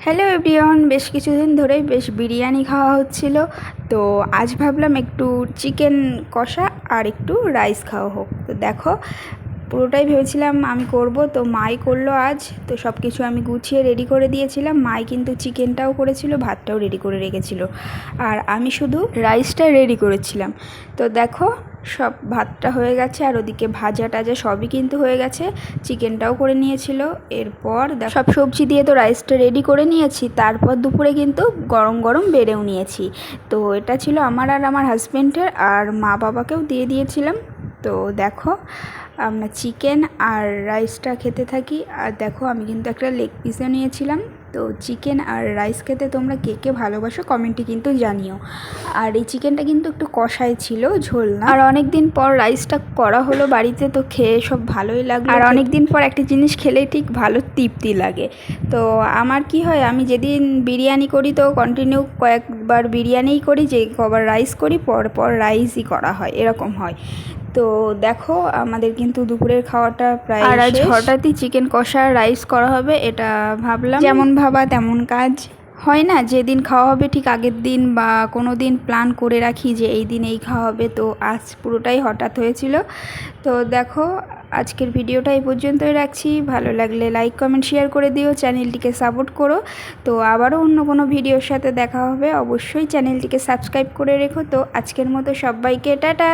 Hello everyone, বেশ কিছুদিন ধরেই বেশ বিরিয়ানি খাওয়া হচ্ছিল। তো আজ ভাবলাম একটু চিকেন কষা আর একটু রাইস খাওয়া হোক। তো দেখো, পুরোটাই ভেবেছিলাম আমি করব, তো মাই করলো আজ। তো সব কিছু আমি গুছিয়ে রেডি করে দিয়েছিলাম। মাই কিন্তু চিকেনটাও করেছিল, ভাতটাও রেডি করে রেখেছিল, আর আমি শুধু রাইসটা রেডি করেছিলাম। তো দেখো, সব ভাতটা হয়ে গেছে আর ওদিকে ভাজা টাজা সবই কিন্তু হয়ে গেছে, চিকেনটাও করে নিয়েছিল। এরপর সব সবজি দিয়ে তো রাইসটা রেডি করে নিয়েছি, তারপর দুপুরে কিন্তু গরম গরম বেড়েও নিয়েছি। তো এটা ছিল আমার আর আমার হাজব্যান্ডের, আর মা বাবাকেও দিয়ে দিয়েছিলাম। তো দেখো, আমরা চিকেন আর রাইসটা খেতে থাকি। আর দেখো, আমি কিন্তু একটা লেগ পিসও নিয়েছিলাম। তো চিকেন আর রাইস খেতে তোমরা কে কে ভালোবাসো কমেন্টে কিন্তু জানিও। আর এই চিকেনটা কিন্তু একটু কষাই ছিল, ঝোল না। আর অনেক দিন পর রাইসটা করা হলো বাড়িতে, তো খেয়ে সব ভালোই লাগলো। আর অনেক দিন পর একটা জিনিস খেলে ঠিক ভালো তৃপ্তি লাগে। তো আমার কি হয়, আমি যেদিন বিরিয়ানি করি তো কন্টিনিউ কয়েকবার বিরিয়ানিই করি, যে কবার রাইস করি পর পর রাইসই করা হয়, এরকম হয়। তো দেখো, আমাদের কিন্তু দুপুরের খাওয়াটা প্রায় আর আজ হঠাৎই চিকেন কষা রাইস করা হবে, এটা ভাবলাম। যেমন ভাবা তেমন কাজ হয় না, যেদিন খাওয়া হবে ঠিক আগের দিন বা কোনো দিন প্ল্যান করে রাখি যে এই দিন এই খাওয়া হবে। তো আজ পুরোটাই হঠাৎ হয়েছিল। তো দেখো, আজকের ভিডিওটা এই পর্যন্তই রাখছি। ভালো লাগলে লাইক কমেন্ট শেয়ার করে দিও, চ্যানেলটিকে সাপোর্ট করো। তো আবারও অন্য কোনো ভিডিওর সাথে দেখা হবে, অবশ্যই চ্যানেলটিকে সাবস্ক্রাইব করে রেখো। তো আজকের মতো সবাইকে টাটা।